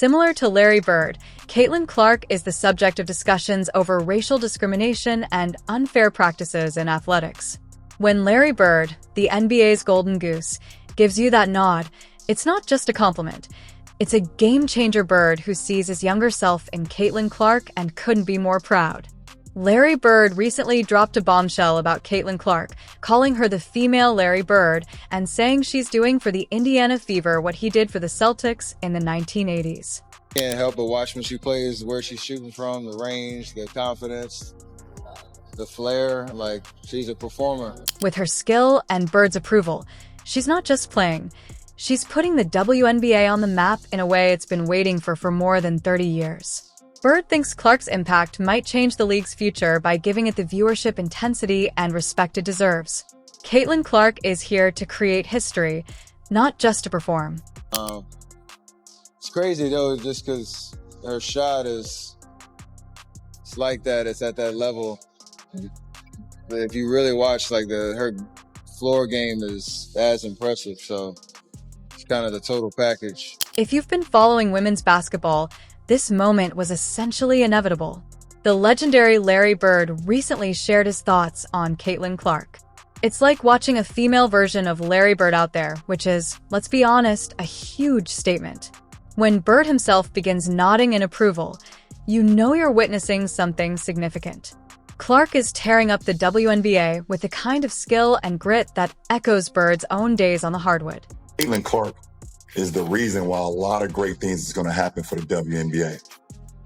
Similar to Larry Bird, Caitlin Clark is the subject of discussions over racial discrimination and unfair practices in athletics. When Larry Bird, the NBA's golden goose, gives you that nod, it's not just a compliment. It's a game-changer. Bird who sees his younger self in Caitlin Clark and couldn't be more proud. Larry Bird recently dropped a bombshell about Caitlin Clark, calling her the female Larry Bird and saying she's doing for the Indiana Fever what he did for the Celtics in the 1980s. Can't help but watch when she plays, where she's shooting from, the range, the confidence, the flair. Like, she's a performer. With her skill and Bird's approval, she's not just playing. She's putting the WNBA on the map in a way it's been waiting for more than 30 years. Bird thinks Clark's impact might change the league's future by giving it the viewership, intensity, and respect it deserves. Caitlin Clark is here to create history, not just to perform. It's crazy, though, just because her shot it's like that. It's at that level. But if you really watch, like, her floor game is as impressive. So it's kind of the total package. If you've been following women's basketball, this moment was essentially inevitable. The legendary Larry Bird recently shared his thoughts on Caitlin Clark. It's like watching a female version of Larry Bird out there, which is, let's be honest, a huge statement. When Bird himself begins nodding in approval, you know you're witnessing something significant. Clark is tearing up the WNBA with the kind of skill and grit that echoes Bird's own days on the hardwood. Caitlin Clark is the reason why a lot of great things is going to happen for the WNBA.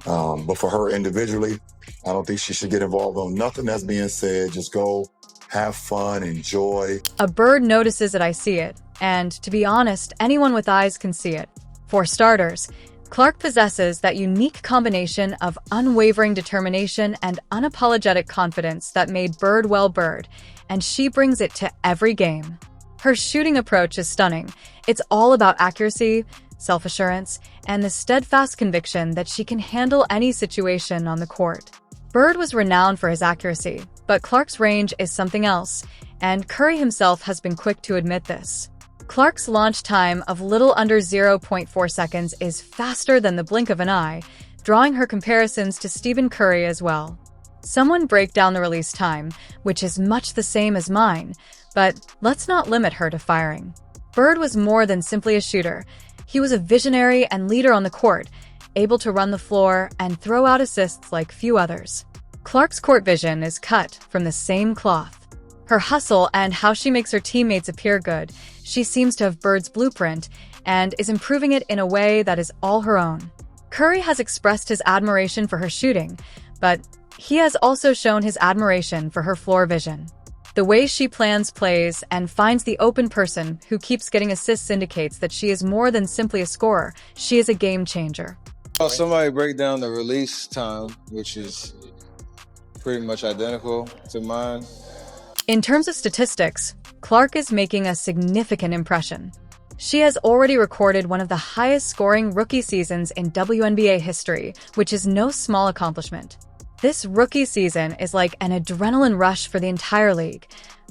But for her individually, I don't think she should get involved on nothing that's being said. Just go, have fun, enjoy. A Bird notices it, I see it. And to be honest, anyone with eyes can see it. For starters, Clark possesses that unique combination of unwavering determination and unapologetic confidence that made Bird well Bird, and she brings it to every game. Her shooting approach is stunning. It's all about accuracy, self-assurance, and the steadfast conviction that she can handle any situation on the court. Bird was renowned for his accuracy, but Clark's range is something else, and Curry himself has been quick to admit this. Clark's launch time of little under 0.4 seconds is faster than the blink of an eye, drawing her comparisons to Stephen Curry as well. Someone break down the release time, which is much the same as mine, but let's not limit her to firing. Bird was more than simply a shooter. He was a visionary and leader on the court, able to run the floor and throw out assists like few others. Clark's court vision is cut from the same cloth. Her hustle and how she makes her teammates appear good, she seems to have Bird's blueprint and is improving it in a way that is all her own. Curry has expressed his admiration for her shooting, but he has also shown his admiration for her floor vision. The way she plans plays and finds the open person who keeps getting assists indicates that she is more than simply a scorer. She is a game changer. Somebody break down the release time, which is pretty much identical to mine. In terms of statistics, Clark is making a significant impression. She has already recorded one of the highest scoring rookie seasons in WNBA history, which is no small accomplishment. This rookie season is like an adrenaline rush for the entire league.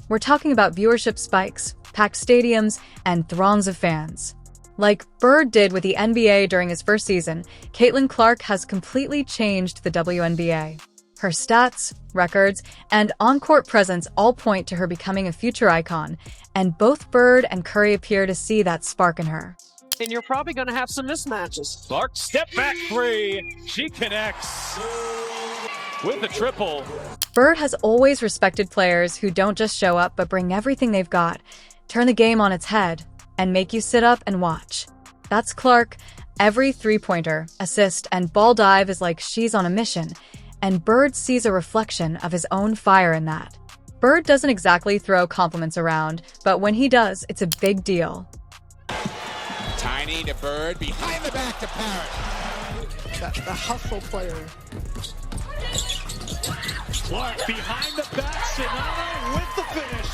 We're talking about viewership spikes, packed stadiums, and throngs of fans. Like Bird did with the NBA during his first season, Caitlin Clark has completely changed the WNBA. Her stats, records, and on-court presence all point to her becoming a future icon, and both Bird and Curry appear to see that spark in her. And you're probably going to have some mismatches. Clark, step back three. She connects with a triple. Bird has always respected players who don't just show up but bring everything they've got, turn the game on its head, and make you sit up and watch. That's Clark. Every three-pointer, assist, and ball dive is like she's on a mission, and Bird sees a reflection of his own fire in that. Bird doesn't exactly throw compliments around, but when he does, it's a big deal. Tiny to Bird, behind the back to Parrott. The hustle player. Clark behind the back, Sonata with the finish.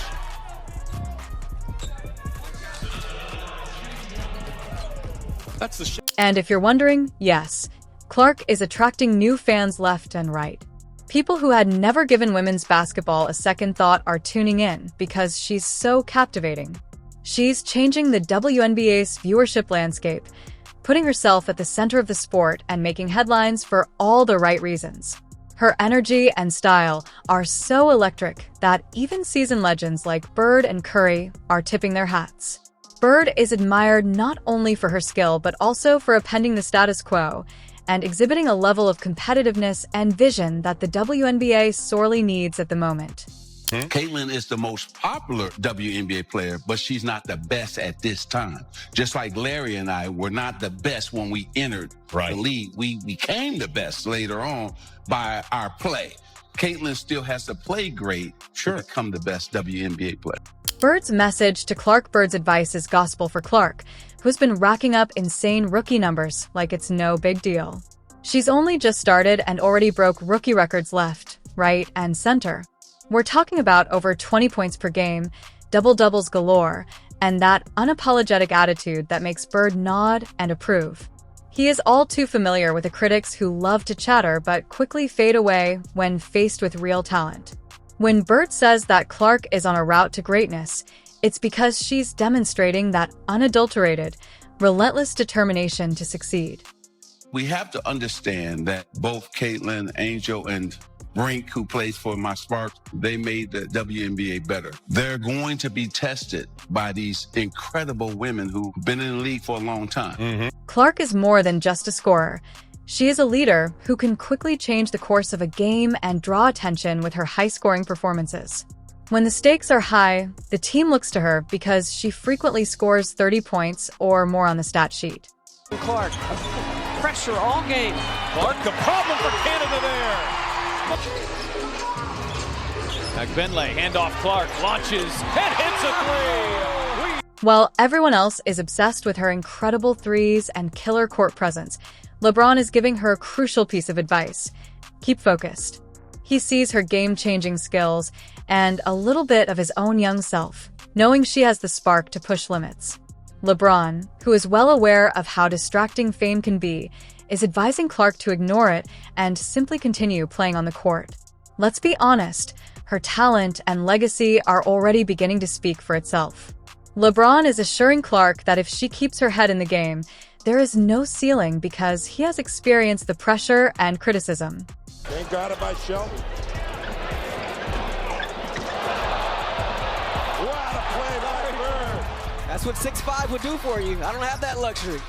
That's the shot. And if you're wondering, yes, Clark is attracting new fans left and right. People who had never given women's basketball a second thought are tuning in because she's so captivating. She's changing the WNBA's viewership landscape. putting herself at the center of the sport and making headlines for all the right reasons. Her energy and style are so electric that even seasoned legends like Bird and Curry are tipping their hats. Bird is admired not only for her skill but also for upending the status quo and exhibiting a level of competitiveness and vision that the WNBA sorely needs at the moment. Caitlin is the most popular WNBA player, but she's not the best at this time. Just like Larry and I were not the best when we entered the league. We became the best later on by our play. Caitlin still has to play great to become the best WNBA player. Bird's message to Clark. Bird's advice is gospel for Clark, who's been racking up insane rookie numbers like it's no big deal. She's only just started and already broke rookie records left, right, and center. We're talking about over 20 points per game, double-doubles galore, and that unapologetic attitude that makes Bird nod and approve. He is all too familiar with the critics who love to chatter but quickly fade away when faced with real talent. When Bird says that Clark is on a route to greatness, it's because she's demonstrating that unadulterated, relentless determination to succeed. We have to understand that both Caitlin, Angel, and Brink, who plays for my Sparks, they made the WNBA better. They're going to be tested by these incredible women who've been in the league for a long time. Clark is more than just a scorer. She is a leader who can quickly change the course of a game and draw attention with her high-scoring performances. When the stakes are high, the team looks to her because she frequently scores 30 points or more on the stat sheet. Clark, pressure all game. Clark, a problem for Canada there. McBinley, handoff Clark, launches and hits a three. While everyone else is obsessed with her incredible threes and killer court presence, LeBron is giving her a crucial piece of advice. Keep focused. He sees her game-changing skills and a little bit of his own young self, knowing she has the spark to push limits. LeBron, who is well aware of how distracting fame can be, is advising Clark to ignore it and simply continue playing on the court. Let's be honest, her talent and legacy are already beginning to speak for itself. LeBron is assuring Clark that if she keeps her head in the game, there is no ceiling because he has experienced the pressure and criticism. They got it by Shelby. What a play by Bird. That's what 6'5" would do for you. I don't have that luxury.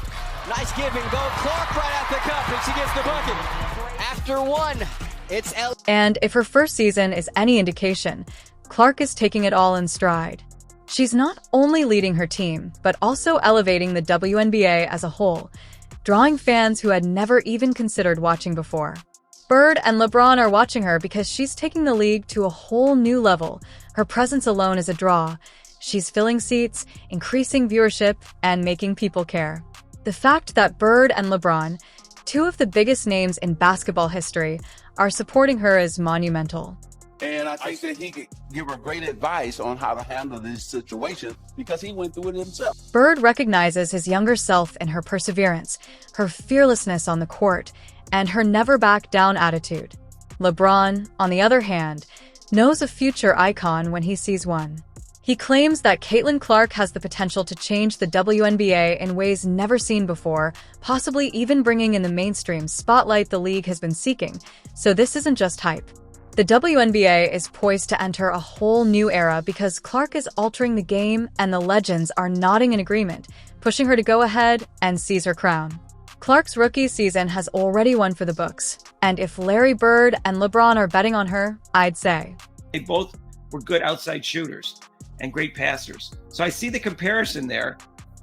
Nice give and go. Clark right at the cup, and she gets the bucket. After one, it's L. And if her first season is any indication, Clark is taking it all in stride. She's not only leading her team, but also elevating the WNBA as a whole, drawing fans who had never even considered watching before. Bird and LeBron are watching her because she's taking the league to a whole new level. Her presence alone is a draw. She's filling seats, increasing viewership, and making people care. The fact that Bird and LeBron, two of the biggest names in basketball history, are supporting her is monumental. And I think that he could give her great advice on how to handle this situation because he went through it himself. Bird recognizes his younger self in her perseverance, her fearlessness on the court, and her never-back-down attitude. LeBron, on the other hand, knows a future icon when he sees one. He claims that Caitlin Clark has the potential to change the WNBA in ways never seen before, possibly even bringing in the mainstream spotlight the league has been seeking. So this isn't just hype. The WNBA is poised to enter a whole new era because Clark is altering the game and the legends are nodding in agreement, pushing her to go ahead and seize her crown. Clark's rookie season has already won for the books, and if Larry Bird and LeBron are betting on her, I'd say. They both were good outside shooters and great passers. So I see the comparison there.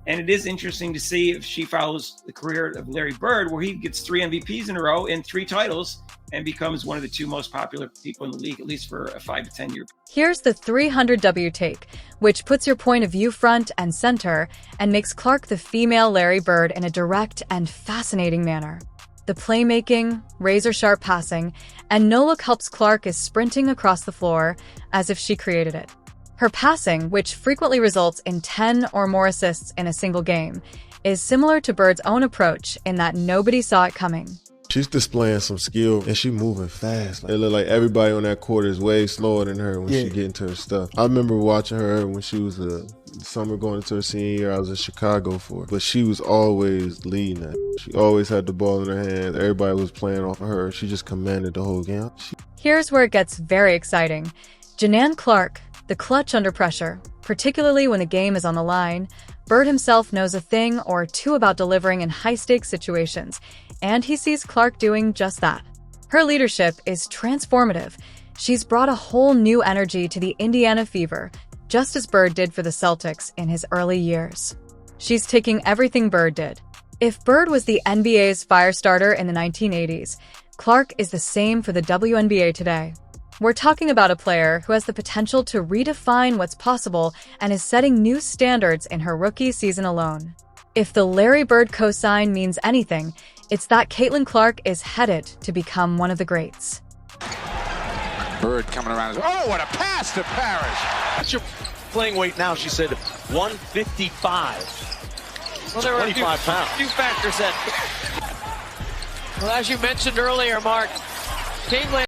And it is interesting to see if she follows the career of Larry Bird, where he gets 3 MVPs in a row and 3 titles and becomes one of the 2 most popular people in the league, at least for a 5 to 10 year. Here's the 300W take, which puts your point of view front and center and makes Clark the female Larry Bird in a direct and fascinating manner. The playmaking, razor-sharp passing, and no-look helps Clark is sprinting across the floor as if she created it. Her passing, which frequently results in 10 or more assists in a single game, is similar to Bird's own approach in that nobody saw it coming. She's displaying some skill and she's moving fast. It look like everybody on that court is way slower than her when she get into her stuff. I remember watching her when she was a Summer going into her senior year, I was in Chicago for it. But she was always leading that. She always had the ball in her hands. Everybody was playing off of her. She just commanded the whole game. Here's where it gets very exciting. Janann Clark, the clutch under pressure, particularly when the game is on the line. Bird himself knows a thing or two about delivering in high-stakes situations, and he sees Clark doing just that. Her leadership is transformative. She's brought a whole new energy to the Indiana Fever, just as Bird did for the Celtics in his early years. She's taking everything Bird did. If Bird was the NBA's fire starter in the 1980s, Clark is the same for the WNBA today. We're talking about a player who has the potential to redefine what's possible and is setting new standards in her rookie season alone. If the Larry Bird cosign means anything, it's that Caitlin Clark is headed to become one of the greats. Bird coming around. Oh, what a pass to Parrish. What's your playing weight now? She said 155. Well, there were 25 pounds. Few factors that. Well, as you mentioned earlier, Mark, Caitlin